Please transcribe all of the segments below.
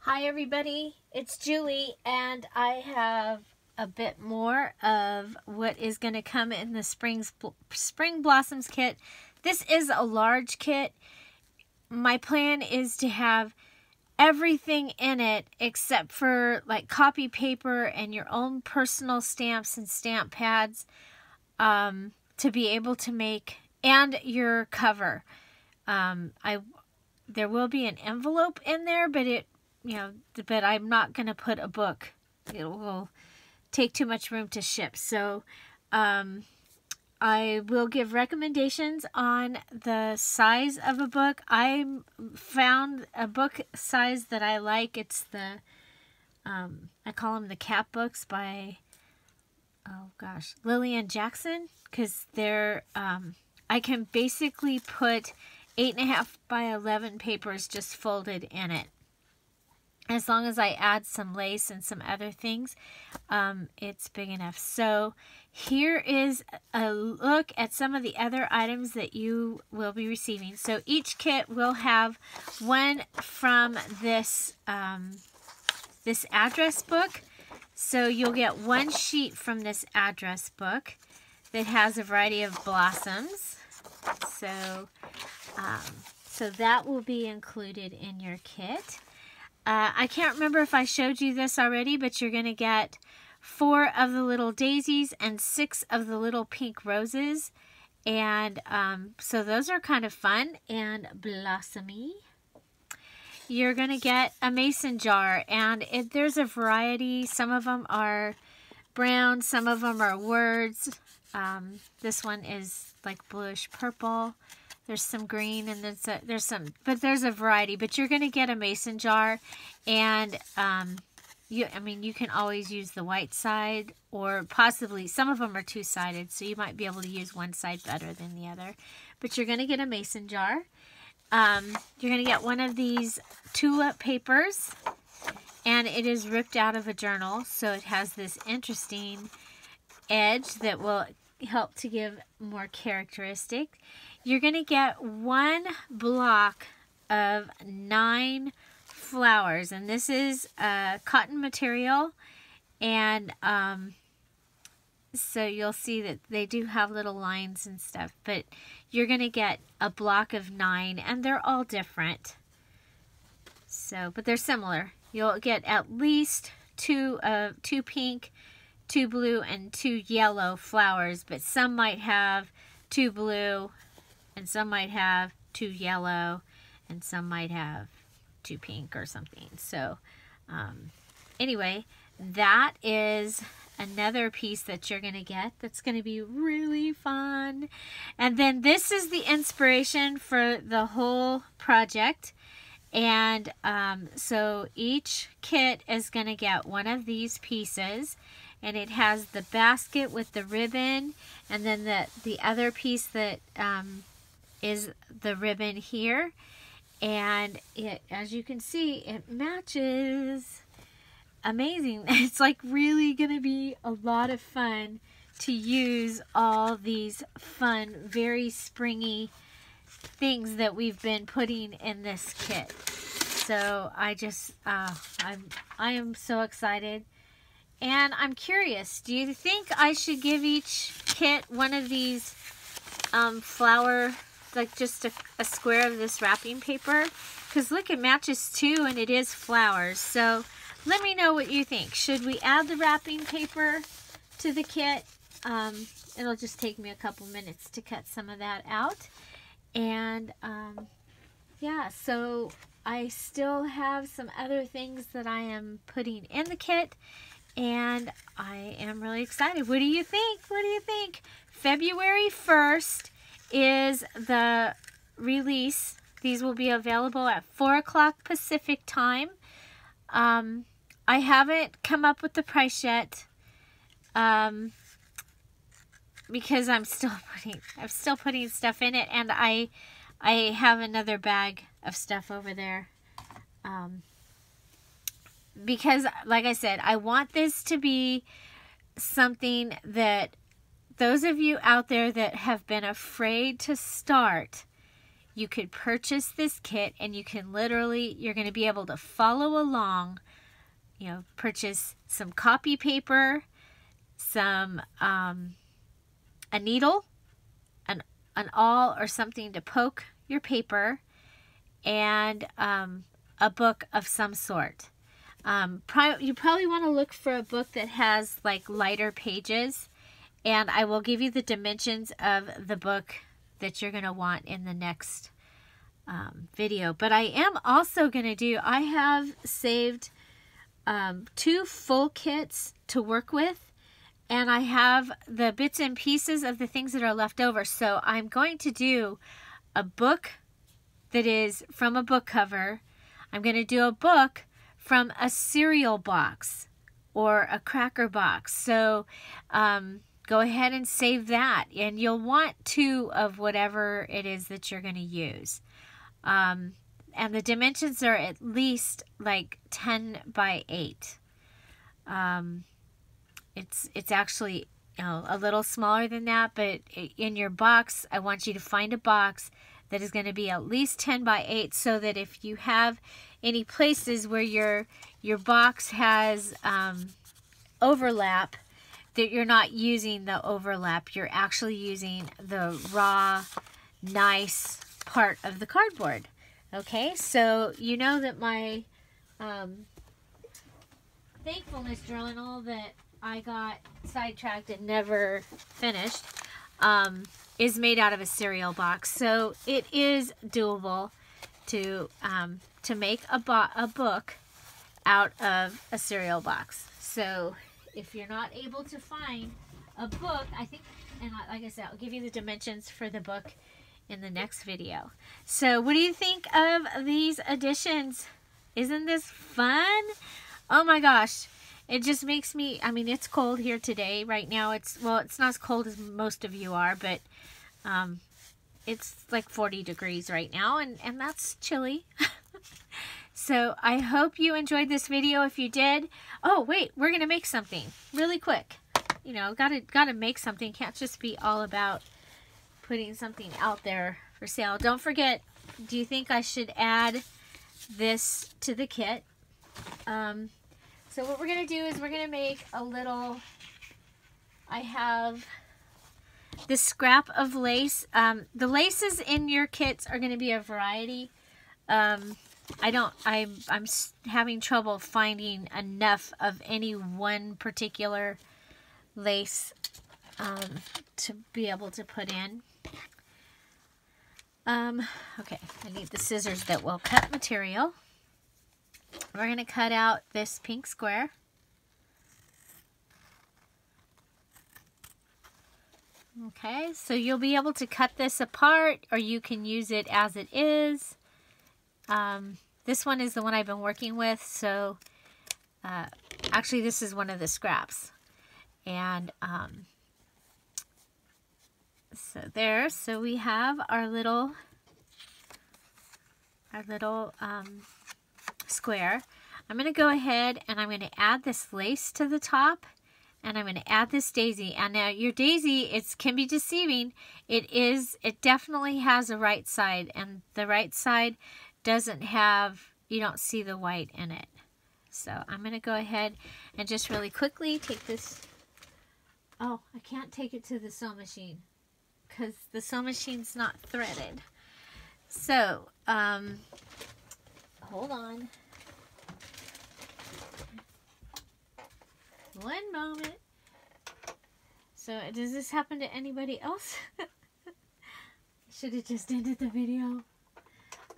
Hi everybody, it's Julie, and I have a bit more of what is going to come in the Spring Blossoms kit. This is a large kit. My plan is to have everything in it except for like copy paper and your own personal stamps and stamp pads to be able to make, and your cover. There will be an envelope in there, but but I'm not going to put a book. It will take too much room to ship. So I will give recommendations on the size of a book. I found a book size that I like. It's the, I call them the cat books by, Lillian Jackson. Because they're, I can basically put 8.5 by 11 papers just folded in it. As long as I add some lace and some other things, it's big enough. So here is a look at some of the other items that you will be receiving. So each kit will have one from this, this address book. So you'll get one sheet from this address book that has a variety of blossoms. So, so that will be included in your kit. I can't remember if I showed you this already, but you're going to get 4 of the little daisies and 6 of the little pink roses. And so those are kind of fun and blossomy. You're going to get a mason jar, and there's a variety. Some of them are brown, some of them are words. This one is like bluish purple. There's some green, and there's a variety. But you're going to get a mason jar, and you can always use the white side, or possibly some of them are two-sided, so you might be able to use one side better than the other. But you're going to get a mason jar. You're going to get one of these tulip papers, and it is ripped out of a journal, so it has this interesting edge that will help to give more characteristic. You're going to get one block of 9 flowers, and this is cotton material, and so you'll see that they do have little lines and stuff, but you're going to get a block of 9, and they're all different. So, but they're similar. You'll get at least 2 pink, 2 blue, and 2 yellow flowers, but some might have 2 blue, and some might have 2 yellow, and some might have 2 pink or something. So anyway, that is another piece that you're going to get that's going to be really fun. And then this is the inspiration for the whole project. And so each kit is going to get one of these pieces. And it has the basket with the ribbon, and then the other piece that is the ribbon here. And it, as you can see, it matches. Amazing. It's like really going to be a lot of fun to use all these fun, very springy things that we've been putting in this kit. So I just, I am so excited. And I'm curious, do you think I should give each kit one of these flower, like just a square of this wrapping paper? Because look, it matches too, and it is flowers. So let me know what you think. Should we add the wrapping paper to the kit? It'll just take me a couple minutes to cut some of that out. And yeah, so I still have some other things that I am putting in the kit. And I am really excited. What do you think? What do you think? February 1st is the release. These will be available at 4 o'clock Pacific time. I haven't come up with the price yet because I'm still putting stuff in it, and I have another bag of stuff over there. Because, like I said, I want this to be something that those of you out there that have been afraid to start, you could purchase this kit and you can literally, you're going to be able to follow along, you know, purchase some copy paper, some, a needle, an awl or something to poke your paper, and a book of some sort. You probably want to look for a book that has like lighter pages, and I will give you the dimensions of the book that you're going to want in the next video. But I am also going to do, I have saved 2 full kits to work with, and I have the bits and pieces of the things that are left over. So I'm going to do a book that is from a book cover. I'm going to do a book from a cereal box or a cracker box. So go ahead and save that, and you'll want 2 of whatever it is that you're going to use. And the dimensions are at least like 10 by 8. It's actually, you know, a little smaller than that, but in your box, I want you to find a box that is going to be at least 10 by 8, so that if you have any places where your box has overlap, that you're not using the overlap, you're actually using the raw, nice part of the cardboard. Okay, so you know that my thankfulness journal that I got sidetracked and never finished is made out of a cereal box. So it is doable to make a book out of a cereal box. So if you're not able to find a book, I think, and like I said, I'll give you the dimensions for the book in the next video. So what do you think of these additions? Isn't this fun? Oh my gosh. It just makes me, I mean, it's cold here today. Right now it's not as cold as most of you are, but it's like 40 degrees right now, and that's chilly. So I hope you enjoyed this video. If you did, oh wait, we're gonna make something really quick. You know, gotta make something. Can't just be all about putting something out there for sale. Don't forget, do you think I should add this to the kit? So what we're gonna do is we're gonna make a little, I have this scrap of lace. The laces in your kits are gonna be a variety. I'm having trouble finding enough of any one particular lace to be able to put in. Okay, I need the scissors that will cut material. We're going to cut out this pink square. Okay, so you'll be able to cut this apart, or you can use it as it is. This one is the one I've been working with, so actually this is one of the scraps. And so there, so we have our little square. I'm going to go ahead and I'm going to add this lace to the top, and I'm going to add this daisy. And now your daisy, can be deceiving. It definitely has a right side, and the right side doesn't have, you don't see the white in it. So I'm going to go ahead and just really quickly take this. Oh, I can't take it to the sew machine because the sew machine's not threaded. So, hold on. One moment. So, does this happen to anybody else? Should have just ended the video.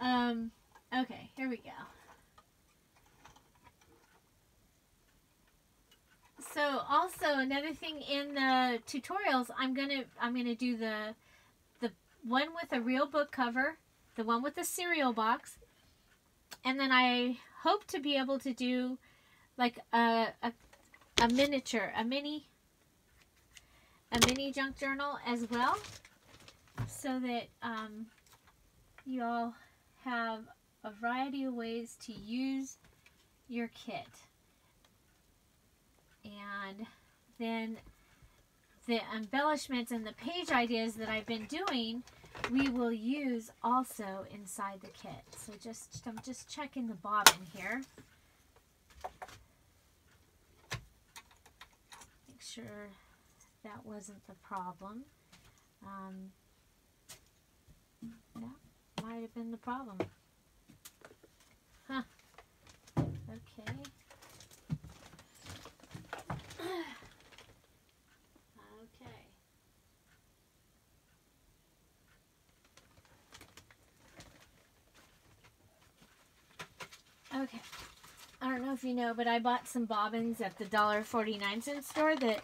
Okay, here we go. So also another thing in the tutorials, I'm gonna do the one with a real book cover, the one with the cereal box, and then I hope to be able to do like a miniature, a mini junk journal as well, so that you all have a variety of ways to use your kit. And then the embellishments and the page ideas that I've been doing, we will use also inside the kit. So I'm just checking the bobbin here. Make sure that wasn't the problem. That might have been the problem. Huh. Okay. Okay, I don't know if you know, but I bought some bobbins at the $1.49 store that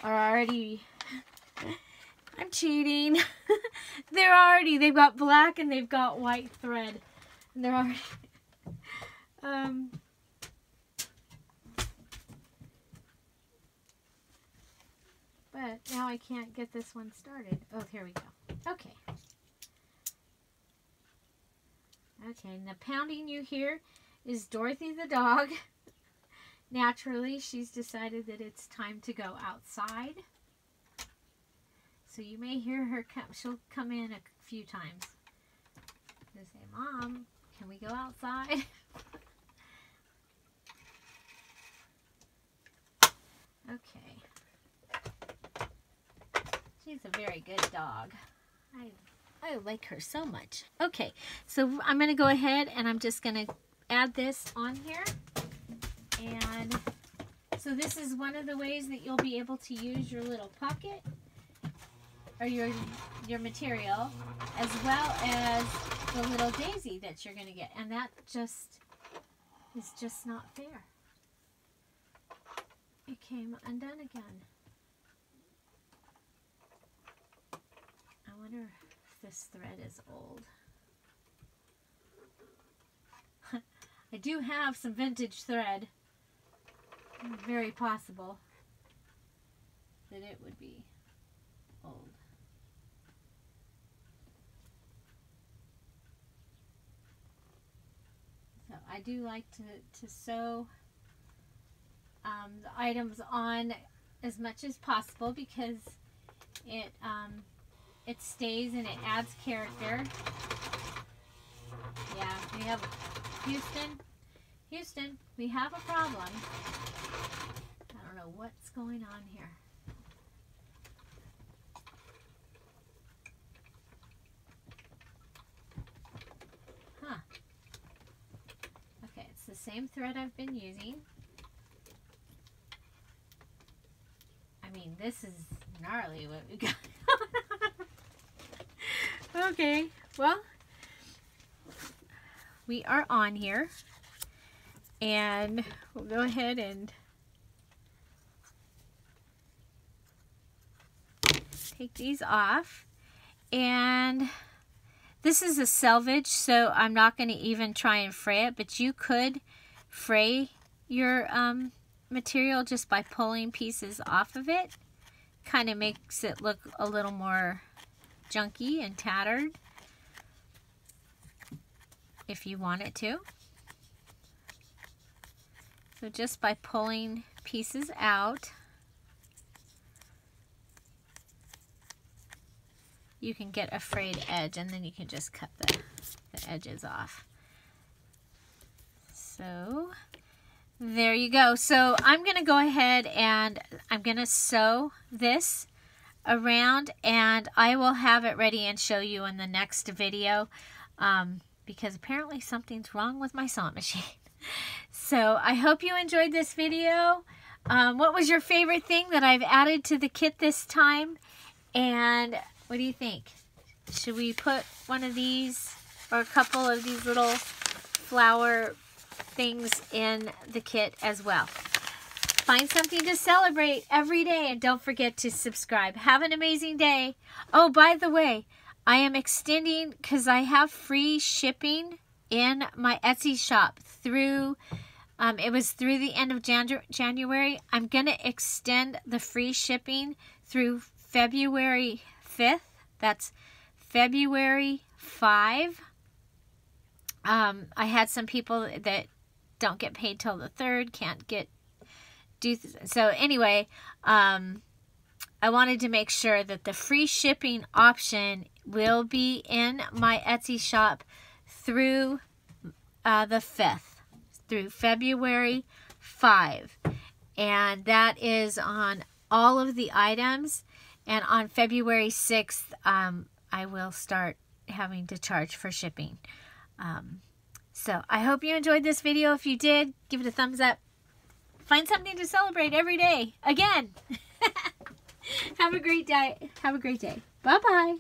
are already, I'm cheating. They've got black and they've got white thread. And they're already, but now I can't get this one started. Oh, here we go. Okay. Okay, and the pounding you hear is Dorothy the dog. Naturally, she's decided that it's time to go outside. So you may hear her come. She'll come in a few times. She'll say, Mom, can we go outside? Okay. She's a very good dog. I like her so much. Okay, so I'm going to go ahead and I'm just going to add this on here. And so this is one of the ways that you'll be able to use your little pocket or your material, as well as the little daisy that you're going to get. And that just is just not fair. It came undone again. I wonder if this thread is old. I do have some vintage thread. Very possible that it would be old. So I do like to sew the items on as much as possible because it stays and it adds character. Yeah, we have Houston, we have a problem. I don't know what's going on here. Huh. Okay, it's the same thread I've been using. I mean, this is gnarly what we got. Okay, well, we are on here. And we'll go ahead and take these off. And this is a selvage, so I'm not going to even try and fray it, but you could fray your material just by pulling pieces off of it. Kind of makes it look a little more junky and tattered if you want it to. So just by pulling pieces out, you can get a frayed edge, and then you can just cut the edges off. So there you go. So I'm going to go ahead and I'm going to sew this around, and I will have it ready and show you in the next video because apparently something's wrong with my sewing machine. So I hope you enjoyed this video. What was your favorite thing that I've added to the kit this time? And what do you think? Should we put one of these or a couple of these little flower things in the kit as well? Find something to celebrate every day, and don't forget to subscribe. Have an amazing day. Oh, by the way, I am extending because I have free shipping in my Etsy shop through, it was through the end of January. I'm going to extend the free shipping through February 5th. That's February 5. I had some people that don't get paid till the 3rd, can't do, so anyway, I wanted to make sure that the free shipping option will be in my Etsy shop through the 5th, through February 5. And that is on all of the items. And on February 6th, I will start having to charge for shipping. So I hope you enjoyed this video. If you did, give it a thumbs up. Find something to celebrate every day. Again. Have a great day. Have a great day. Bye-bye.